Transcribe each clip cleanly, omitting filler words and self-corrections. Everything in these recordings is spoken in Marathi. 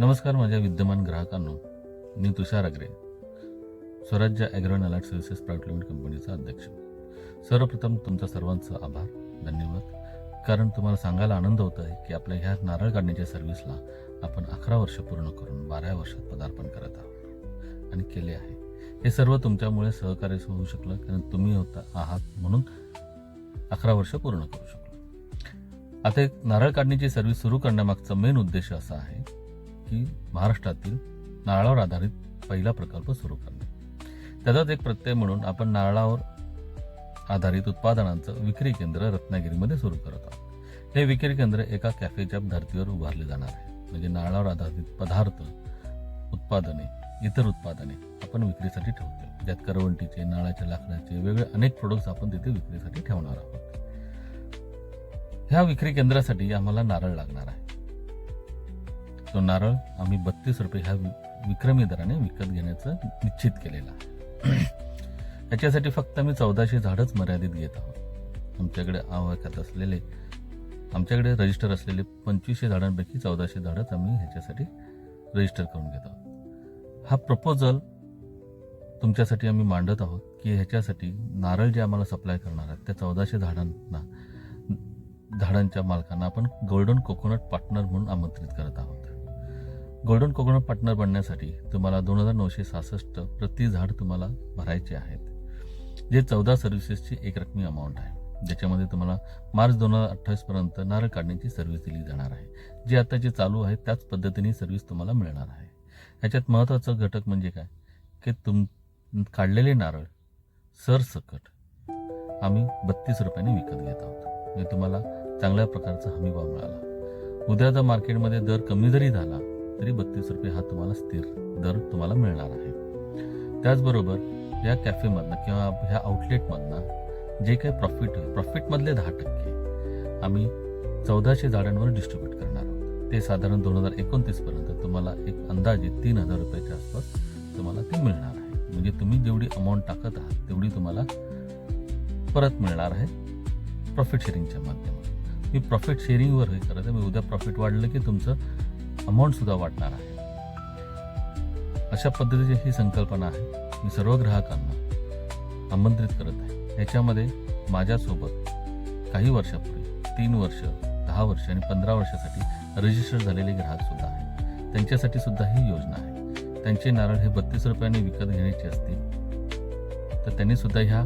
नमस्कार माझ्या विद्यमान ग्राहकांनो, मी तुषार अग्रे, स्वराज्य agro and allied services private limited कंपनीचा अध्यक्ष. सर्वप्रथम तुमचा सर्वांचा आभार, धन्यवाद. कारण तुम्हाला सांगायला आनंद होत आहे की आपल्या ह्या नारळ काढण्याच्या सर्व्हिसला आपण 11 वर्ष पूर्ण करून 12व्या वर्षात पदार्पण करत आहोत आणि केले आहे. हे सर्व तुमच्यामुळे सहकार्य होऊ शकलं, कारण तुम्ही आहात म्हणून 11 वर्ष पूर्ण करू शकलो. आता एक नारळ काढण्याची सर्व्हिस सुरू करण्यामागचा मेन उद्देश असा आहे की महाराष्ट्रातील नारळावर आधारित पहिला प्रकल्प सुरू करणे. त्याचाच एक प्रत्यय म्हणून आपण नारळावर आधारित उत्पादनांचं विक्री केंद्र रत्नागिरीमध्ये सुरू करत आहोत. हे विक्री केंद्र एका कॅफेच्या धर्तीवर उभारले जाणार आहे. म्हणजे नारळावर आधारित पदार्थ, उत्पादने, इतर उत्पादने आपण विक्रीसाठी ठेवतो. ज्यात करवंटीचे, नारळाच्या लाकडाचे वेगळे अनेक प्रोडक्ट्स आपण तिथे विक्रीसाठी ठेवणार आहोत. ह्या विक्री केंद्रासाठी आम्हाला नारळ लागणार आहे. तो नारळ आम्ही 32 रुपये ह्या विक्रमी दराने विकत घेण्याचं निश्चित केलेलं आहे. याच्यासाठी फक्त आम्ही 1400 झाडच मर्यादित घेत आहोत. आमच्याकडे रजिस्टर असलेले 2500 झाडांपैकी 1400 झाडच आम्ही ह्याच्यासाठी रजिस्टर करून घेत आहोत. हा प्रपोजल तुमच्यासाठी आम्ही मांडत आहोत की ह्याच्यासाठी नारळ जे आम्हाला सप्लाय करणार आहेत त्या 1400 झाडांच्या मालकांना आपण गोल्डन कोकोनट पार्टनर म्हणून आमंत्रित करत आहोत. गोल्डन कोकोनट पार्टनर बनण्यासाठी तुम्हाला 2966 प्रति झाड तुम्हाला भरायचे आहेत, जे 14 सर्व्हिसेसची एक रकमी अमाऊंट आहे. ज्याच्यामध्ये तुम्हाला मार्च 2028 पर्यंत नारळ काढण्याची सर्व्हिस दिली जाणार आहे. जी आता जे चालू आहे त्याच पद्धतीने सर्व्हिस तुम्हाला मिळणार आहे. ह्याच्यात महत्त्वाचा घटक म्हणजे काय की काढलेले नारळ सरसकट आम्ही 32 रुपयांनी विकत घेत आहोत. म्हणजे तुम्हाला चांगल्या प्रकारचा हमीभाव मिळाला. उद्या जर मार्केटमध्ये दर कमी जरी झाला तरी 32 रुपये हा तुम्हाला स्थिर दर तुम्हाला मिळणार आहे. त्याचबरोबर या कॅफेमधनं किंवा ह्या आउटलेटमधनं जे काही प्रॉफिट होईल, प्रॉफिटमधले 10% आम्ही 1400 झाडांवर डिस्ट्रीब्यूट करणार आहोत. ते साधारण 2029 पर्यंत तुम्हाला एक अंदाजे 3000 रुपयाच्या आसपास तुम्हाला ते मिळणार आहे. म्हणजे तुम्ही जेवढी अमाऊंट टाकत आहात तेवढी तुम्हाला परत मिळणार आहे प्रॉफिट शेअरिंगच्या माध्यमातून. मी प्रॉफिट शेअरिंगवर हे करत आहे. मी उद्या प्रॉफिट वाढलं की तुमचं अमाऊंट सुद्धा वाढणार आहे. अशा पद्धतीची ही संकल्पना आहे. मी सर्व ग्राहकांना आमंत्रित करत आहे. याच्यामध्ये माझ्यासोबत काही वर्षापूर्वी 3 वर्ष, 10 वर्ष आणि 15 वर्षासाठी रजिस्टर झालेले ग्राहक सुद्धा आहेत. त्यांच्यासाठी सुद्धा ही योजना आहे. त्यांचे नारळ हे 32 रुपयांनी विकत घेण्याचे असतील तर त्यांनी सुद्धा ह्या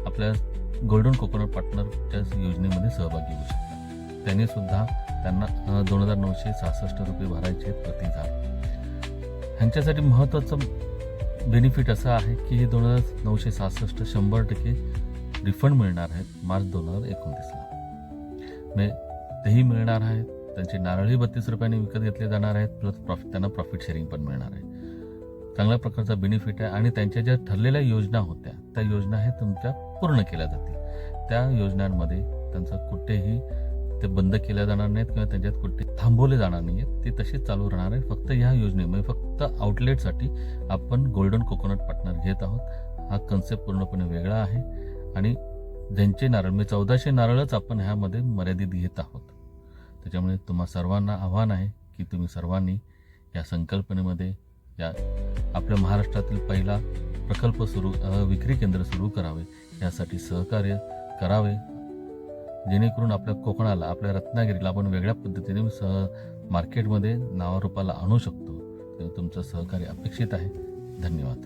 आपल्या गोल्डन कोकोनट पार्टनरच्या योजनेमध्ये सहभागी होऊ शकतात. त्यांनी सुद्धा त्यांना 2966 रुपये भरायचे प्रति झाड. ह्यांच्यासाठी महत्त्वाचं बेनिफिट असं आहे की हे 2966 100% रिफंड मिळणार आहेत मार्च 2029ला. म्हणजे तेही मिळणार आहेत. त्यांचे नारळही 32 रुपयांनी विकत घेतले जाणार आहेत. प्लस त्यांना प्रॉफिट शेअरिंग पण मिळणार आहे. चांगल्या प्रकारचा बेनिफिट आहे. आणि त्यांच्या ज्या ठरलेल्या योजना होत्या त्या योजना हे तुमच्या पूर्ण केल्या जातील. त्या योजनांमध्ये त्यांचं कुठेही ते बंद केल्या जाणार नाहीत किंवा त्यांच्यात कुठे थांबवले जाणार नाही आहेत. ते तसेच चालू राहणार आहे. फक्त ह्या योजनेमध्ये फक्त आउटलेटसाठी आपण गोल्डन कोकोनट पार्टनर घेत आहोत. हा कन्सेप्ट पूर्णपणे वेगळा आहे. आणि ज्यांचे नारळ म्हणजे 1400 नारळच आपण ह्यामध्ये मर्यादित घेत आहोत. त्याच्यामुळे तुम्हा सर्वांना आव्हान आहे की तुम्ही सर्वांनी या संकल्पनेमध्ये या आपल्या महाराष्ट्रातील पहिला प्रकल्प विक्री केंद्र सुरू करावे, यासाठी सहकार्य करावे. जेणेकरून आपल्या कोकणाला, आपल्या रत्नागिरीला आपण वेगळ्या पद्धतीने मार्केटमध्ये नावारूपाला आणू शकतो. तुमचं सहकार्य अपेक्षित आहे. धन्यवाद.